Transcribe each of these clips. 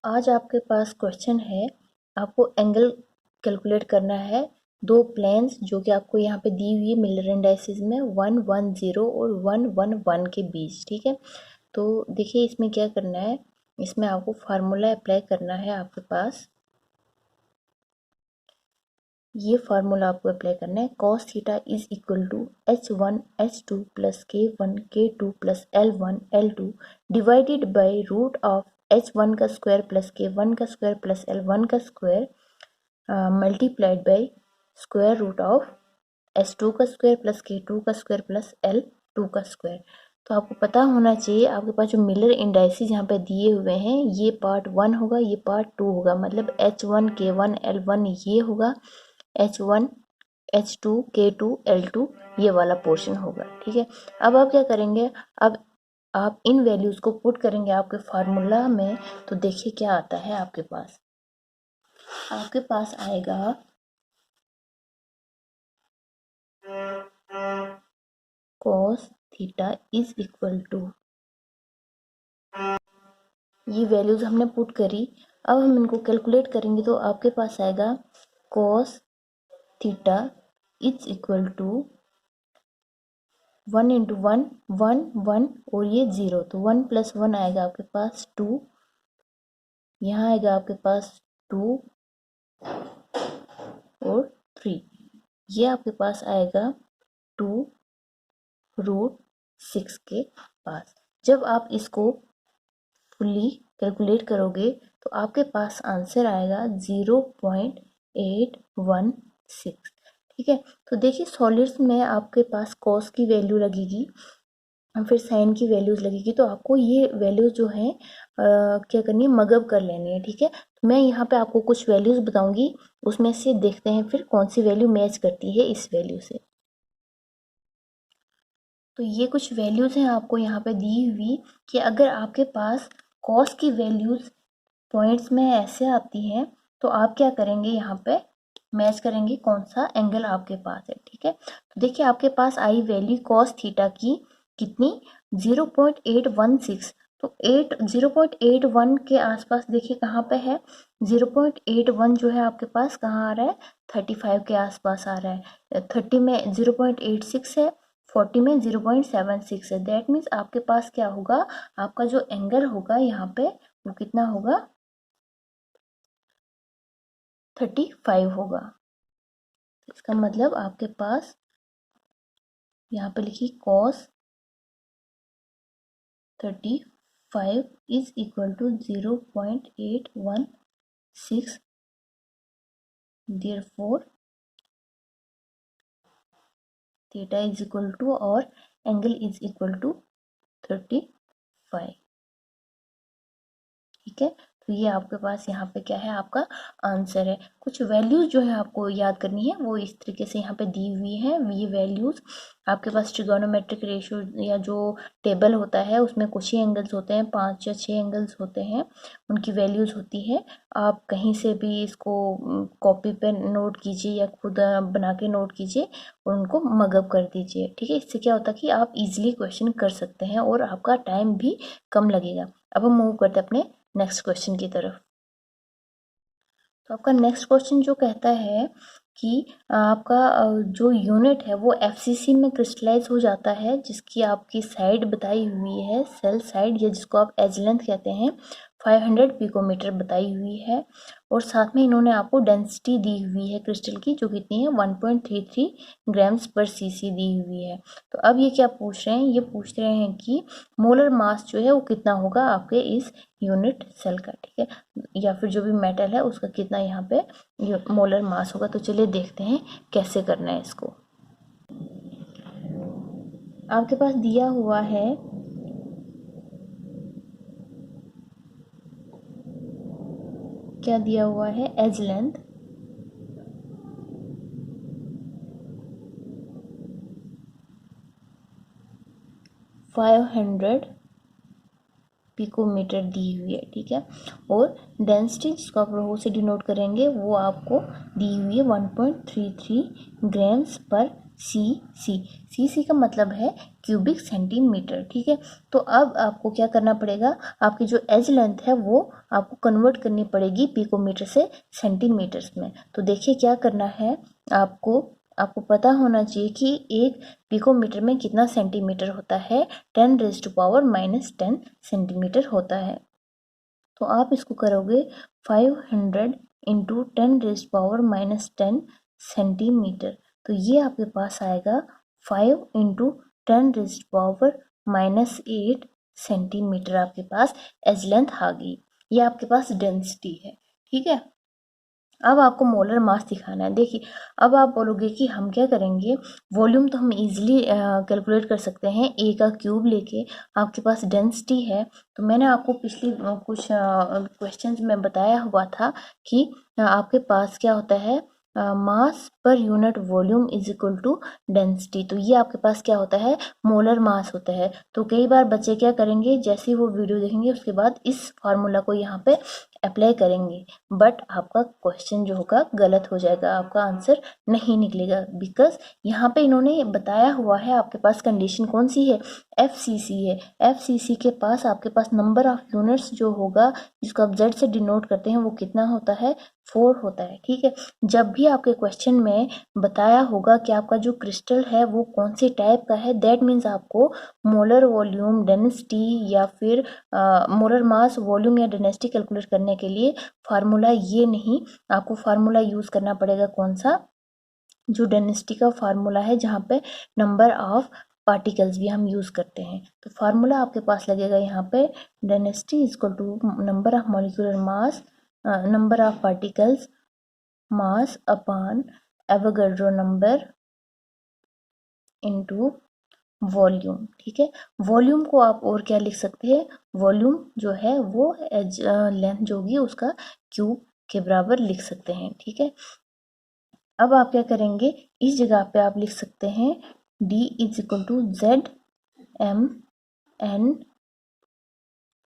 आज आपके पास क्वेश्चन है, आपको एंगल कैलकुलेट करना है दो प्लेन्स जो कि आपको यहाँ पे दी हुई है मिलर इंडाइसिस में 110 और 111 के बीच। ठीक है, तो देखिए इसमें क्या करना है, इसमें आपको फार्मूला अप्लाई करना है। आपके पास ये फार्मूला आपको अप्लाई करना है, cos theta is equal to h1 h2 plus k1 k2 plus l1 l2 divided by root of h1 का स्क्वायर प्लस k1 का स्क्वायर प्लस l1 का square multiplied by square root of h2 का square plus k2 का square plus l2 का square. तो आपको पता होना चाहिए, आपके पास जो मिलर इंडाइसिस यहाँ पे दिए हुए हैं, ये पार्ट 1 होगा, ये पार्ट 2 होगा, मतलब h1 k1 l1 ये होगा, h1 h2 k2 l2 ये वाला पोर्शन होगा। ठीक है, अब आप क्या करेंगे, अब आप इन वैल्यूज को पुट करेंगे आपके फार्मूला में, तो देखिए क्या आता है आपके पास आएगा cos theta is equal to, ये वैल्यूज हमने पुट करी, अब हम इनको कैलकुलेट करेंगे तो आपके पास आएगा cos theta is equal to 1 into 1 1 1 और ये 0, तो 1 प्लस 1 आएगा आपके पास 2, यहाँ आएगा आपके पास 2 और 3, ये आपके पास आएगा 2√6 के पास। जब आप इसको फुल्ली कैलकुलेट करोगे तो आपके पास आंसर आएगा 0.816। ठीक है, तो देखिए सॉलिड्स में आपके पास कॉस की वैल्यू लगेगी और फिर साइन की वैल्यूज लगेगी, तो आपको ये वैल्यूज जो है क्या करनी है, मगअप कर लेनी है। ठीक है, तो मैं यहाँ पे आपको कुछ वैल्यूज बताऊंगी, उसमें से देखते हैं फिर कौन सी वैल्यू मैच करती है इस वैल्यू से। तो ये कुछ वैल्यूज हैं आपको यहाँ पे दी हुई कि अगर आपके पास कॉस की वैल्यूज पॉइंट्स में ऐसे आती हैं तो आप क्या करेंगे, यहाँ पे मैच करेंगे कौन सा एंगल आपके पास है। ठीक है, तो देखिए आपके पास आई वैल्यू कॉस थीटा की कितनी, 0.816, तो 0.81 के आसपास देखिए कहाँ पे है, 0.81 जो है आपके पास कहाँ आ रहा है, 35 के आसपास आ रहा है, 30 में 0.86 है, 40 में 0.76 है। दैट मीन्स आपके पास क्या होगा, आपका जो एंगल होगा यहाँ पे वो कितना होगा, 35 होगा। इसका मतलब आपके पास यहाँ पे लिखी cos 35 is equal to 0.816, therefore theta is equal to और एंगल इज इक्वल टू 35। ठीक है, तो ये आपके पास यहाँ पे क्या है, आपका आंसर है। कुछ वैल्यूज जो है आपको याद करनी है वो इस तरीके से यहाँ पे दी हुई है। ये वैल्यूज आपके पास ट्रिगोनोमेट्रिक रेशियो या जो टेबल होता है उसमें कुछ ही एंगल्स होते हैं, 5 या 6 एंगल्स होते हैं, उनकी वैल्यूज होती है। आप कहीं से भी इसको कॉपी पे नोट कीजिए या खुद बना के नोट कीजिए और उनको मगअप कर दीजिए। ठीक है, इससे क्या होता है कि आप इजिली क्वेश्चन कर सकते हैं और आपका टाइम भी कम लगेगा। अब हम मूव करते हैं अपने नेक्स्ट क्वेश्चन की तरफ। तो आपका नेक्स्ट क्वेश्चन जो कहता है कि आपका जो यूनिट है वो एफसीसी में क्रिस्टलाइज हो जाता है, जिसकी आपकी साइड बताई हुई है, सेल साइड या जिसको आप एज लेंथ कहते हैं, 500 पिकोमीटर बताई हुई है, और साथ में इन्होंने आपको डेंसिटी दी हुई है क्रिस्टल की, जो कितनी है 1.33 ग्राम्स पर सीसी दी हुई है। तो अब ये क्या पूछ रहे हैं, ये पूछ रहे हैं कि मोलर मास जो है वो कितना होगा आपके इस यूनिट सेल का। ठीक है, या फिर जो भी मेटल है उसका कितना यहाँ पे मोलर मास होगा। तो चलिए देखते हैं कैसे करना है इसको। आपके पास दिया हुआ है क्या दिया हुआ है, एज लेंथ 500 पिकोमीटर दी हुई है। ठीक है, और डेंसिटी जिसको आप रो से डिनोट करेंगे वो आपको दी हुई है 1.33 ग्राम्स पर सी का मतलब है क्यूबिक सेंटीमीटर, ठीक है। तो अब आपको क्या करना पड़ेगा, आपकी जो एज लेंथ है वो आपको कन्वर्ट करनी पड़ेगी पिकोमीटर से सेंटीमीटर्स में। तो देखिए क्या करना है, आपको पता होना चाहिए कि एक पिकोमीटर में कितना सेंटीमीटर होता है, 10⁻⁻10 सेंटीमीटर होता है। तो आप इसको करोगे 500 इंटू 10⁻⁻10 सेंटीमीटर, तो ये आपके पास आएगा 5 इंटू 10⁻⁻8 सेंटीमीटर आपके पास एज लेंथ आ गई। ये आपके पास डेंसिटी है, ठीक है। अब आपको मोलर मास दिखाना है। देखिए अब आप बोलोगे कि हम क्या करेंगे, वॉल्यूम तो हम इजीली कैलकुलेट कर सकते हैं, ए का क्यूब लेके। आपके पास डेंसिटी है, तो मैंने आपको पिछली कुछ क्वेश्चंस में बताया हुआ था कि आपके पास क्या होता है, mass per unit volume is equal to density. तो ये आपके पास क्या होता है, मोलर मास होता है। तो कई बार बच्चे क्या करेंगे, जैसे ही वो वीडियो देखेंगे उसके बाद इस फार्मूला को यहाँ पे अप्लाई करेंगे, बट आपका क्वेश्चन जो होगा गलत हो जाएगा, आपका आंसर नहीं निकलेगा। बिकॉज यहाँ पे इन्होंने बताया हुआ है, आपके पास कंडीशन कौन सी है, एफसीसी है। एफसीसी के पास आपके पास नंबर ऑफ यूनिट्स जो होगा, जिसको आप जेड से डिनोट करते हैं, वो कितना होता है, 4 होता है, ठीक है। जब भी आपके क्वेश्चन में बताया होगा कि आपका जो क्रिस्टल है वो कौन सी टाइप का है, दैट मीन्स आपको मोलर वॉल्यूम, डेंसिटी या फिर मोलर मास, वॉल्यूम या डेंसिटी कैलकुलेट करने के लिए फार्मूला ये नहीं, आपको फार्मूला यूज करना पड़ेगा कौन सा, जो डेंसिटी का फार्मूला है, जहाँ पे नंबर ऑफ पार्टिकल्स भी हम यूज करते हैं। तो फार्मूला आपके पास लगेगा यहाँ पे, density is equal to number of molecular mass, number of particles mass upon Avogadro number into volume, ठीक है। वॉल्यूम को आप और क्या लिख सकते हैं, वॉल्यूम जो है वो एज लेंथ जो होगी उसका क्यूब के बराबर लिख सकते हैं, ठीक है। अब आप क्या करेंगे, इस जगह पे आप लिख सकते हैं D is equal to ZmN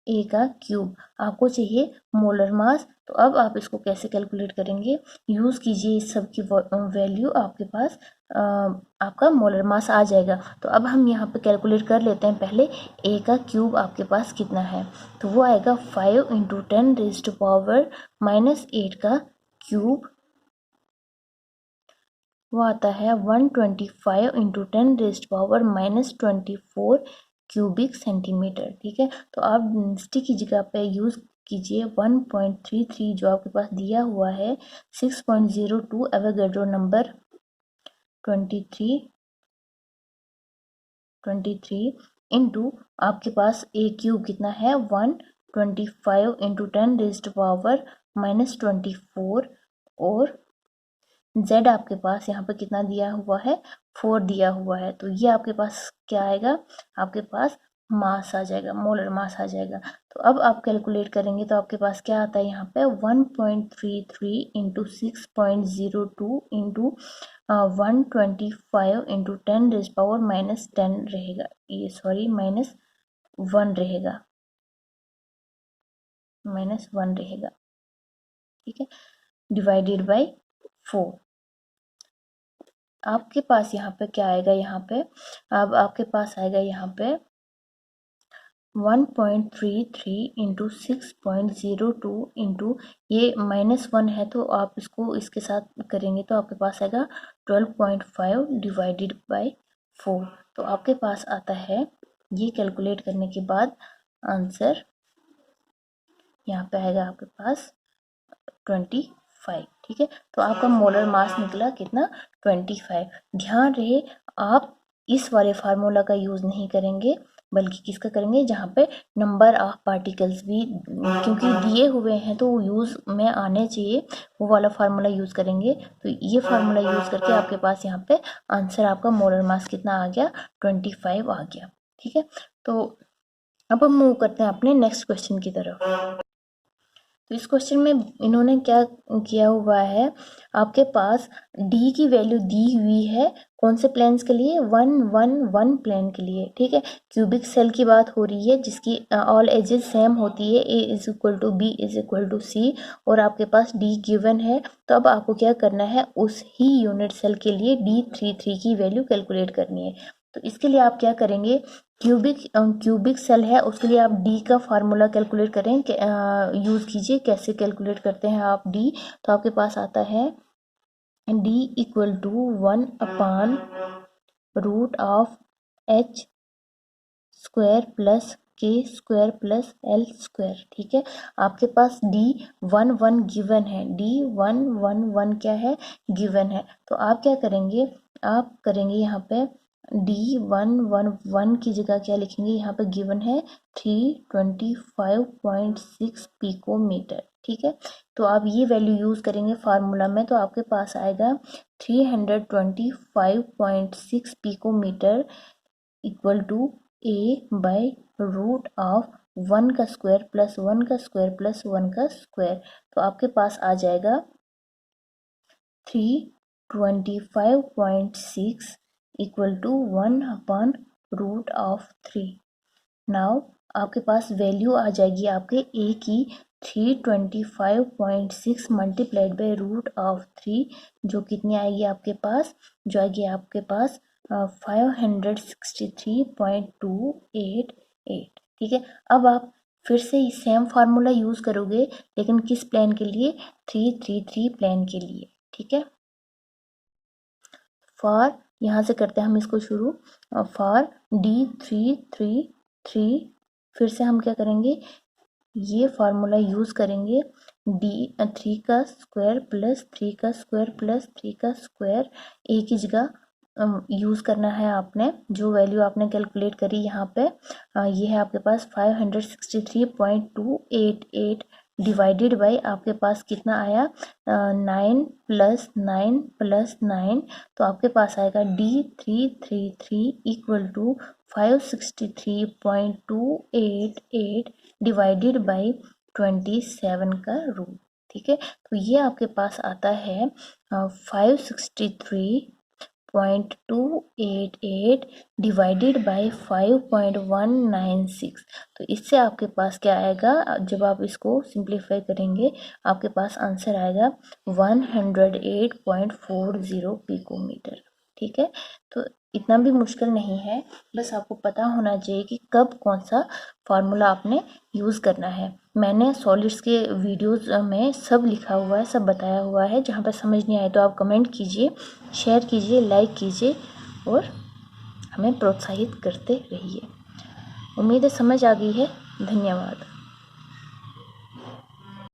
a का क्यूब। आपको चाहिए मोलर मास, तो अब आप इसको कैसे कैलकुलेट करेंगे, यूज़ कीजिए इस सब की वैल्यू, आपके पास आपका मोलर मास आ जाएगा। तो अब हम यहाँ पे कैलकुलेट कर लेते हैं पहले, ए का क्यूब आपके पास कितना है, तो वो आएगा 5 इंटू 10⁻⁻8 का क्यूब, वो आता है 125 इंटू 10⁻⁻24 क्यूबिक सेंटीमीटर, ठीक है। तो आप डेंसिटी की जगह पे यूज़ कीजिए 1.33 जो आपके पास दिया हुआ है, 6.02 एवोगाड्रो नंबर 23 इंटू आपके पास ए क्यूब कितना है, 125 इंटू 10⁻⁻24, और z आपके पास यहाँ पे कितना दिया हुआ है, 4 दिया हुआ है। तो ये आपके पास क्या आएगा, आपके पास मास आ जाएगा, मोलर मास आ जाएगा। तो अब आप कैलकुलेट करेंगे तो आपके पास क्या आता है, यहाँ पे 1.33 इंटू 6.02 इंटू 125 इंटू 10⁻⁻10 रहेगा, ये सॉरी -1 रहेगा, -1 रहेगा, ठीक है, डिवाइडेड बाई 4। आपके पास यहाँ पे क्या आएगा, यहाँ पे अब आपके पास आएगा यहाँ पे 1.33 इंटू 6.02 इंटू, ये -1 है तो आप इसको इसके साथ करेंगे तो आपके पास आएगा 12.5 डिवाइडेड बाय 4। तो आपके पास आता है, ये कैलकुलेट करने के बाद आंसर यहाँ पे आएगा आपके पास 25, ठीक है। तो आपका मोलर मास निकला कितना, 25। ध्यान रहे आप इस वाले फार्मूला का यूज़ नहीं करेंगे, बल्कि किसका करेंगे, जहाँ पे नंबर ऑफ पार्टिकल्स भी क्योंकि दिए हुए हैं तो वो यूज़ में आने चाहिए, वो वाला फार्मूला यूज़ करेंगे। तो ये फार्मूला यूज़ करके आपके पास यहाँ पे आंसर आपका मोलर मास कितना आ गया, 25 आ गया, ठीक है। तो अब हम मूव करते हैं अपने नेक्स्ट क्वेश्चन की तरफ। तो इस क्वेश्चन में इन्होंने क्या किया हुआ है, आपके पास डी की वैल्यू दी हुई है कौन से प्लेन्स के लिए, 1 1 1 प्लेन के लिए, ठीक है। क्यूबिक सेल की बात हो रही है जिसकी ऑल एजेस सेम होती है, A is equal to B is equal to C, और आपके पास डी गिवन है। तो अब आपको क्या करना है, उस ही यूनिट सेल के लिए D33 की वैल्यू कैलकुलेट करनी है। तो इसके लिए आप क्या करेंगे, क्यूबिक सेल है उसके लिए आप डी का फार्मूला कैलकुलेट करें, यूज़ कीजिए। कैसे कैलकुलेट करते हैं आप डी, तो आपके पास आता है d equal to 1 upon root of h square plus k square plus l square, ठीक है। आपके पास डी 1 1 गिवन है, डी 1 1 1 क्या है, गिवन है। तो आप क्या करेंगे, आप करेंगे यहाँ पे डी 1 1 1 की जगह क्या लिखेंगे, यहाँ पे गिवन है 325.6 पिकोमीटर, ठीक है। तो आप ये वैल्यू यूज़ करेंगे फार्मूला में, तो आपके पास आएगा 325.6 picometer equal to a by root of 1 का स्क्वायर प्लस 1 का स्क्वायर प्लस 1 का स्क्वायर। तो आपके पास आ जाएगा 325.6 equal to 1 upon root of 3। Now आपके पास वैल्यू आ जाएगी आपके ए की 325.6 मल्टीप्लाइड बाई रूट ऑफ 3, जो कितनी आएगी आपके पास, जो आएगी आपके पास 563.288, ठीक है। अब आप फिर से सेम फार्मूला यूज़ करोगे, लेकिन किस प्लेन के लिए, 333 प्लेन के लिए, ठीक है। फॉर, यहाँ से करते हैं हम इसको शुरू, फॉर D333, फिर से हम क्या करेंगे, ये फार्मूला यूज़ करेंगे, D3 का स्क्वायर प्लस 3 का स्क्वायर प्लस 3 का स्क्वायर, ए की जगह यूज़ करना है आपने, जो वैल्यू आपने कैलकुलेट करी यहाँ पे, ये है आपके पास 563.288 डिवाइडेड बाई आपके पास कितना आया, 9 प्लस 9 प्लस 9, तो आपके पास आएगा D333 equal to 563.288 divided by 27 का रूट, ठीक है। तो ये आपके पास आता है 563.288 डिवाइडेड बाई 5.196। तो इससे आपके पास क्या आएगा, जब आप इसको सिंप्लीफाई करेंगे आपके पास आंसर आएगा 108.40 पिकोमीटर, ठीक है। तो इतना भी मुश्किल नहीं है, बस आपको पता होना चाहिए कि कब कौन सा फार्मूला आपने यूज़ करना है। मैंने सॉलिड्स के वीडियोस में सब लिखा हुआ है, सब बताया हुआ है। जहाँ पर समझ नहीं आए तो आप कमेंट कीजिए, शेयर कीजिए, लाइक कीजिए और हमें प्रोत्साहित करते रहिए। उम्मीद है समझ आ गई है। धन्यवाद।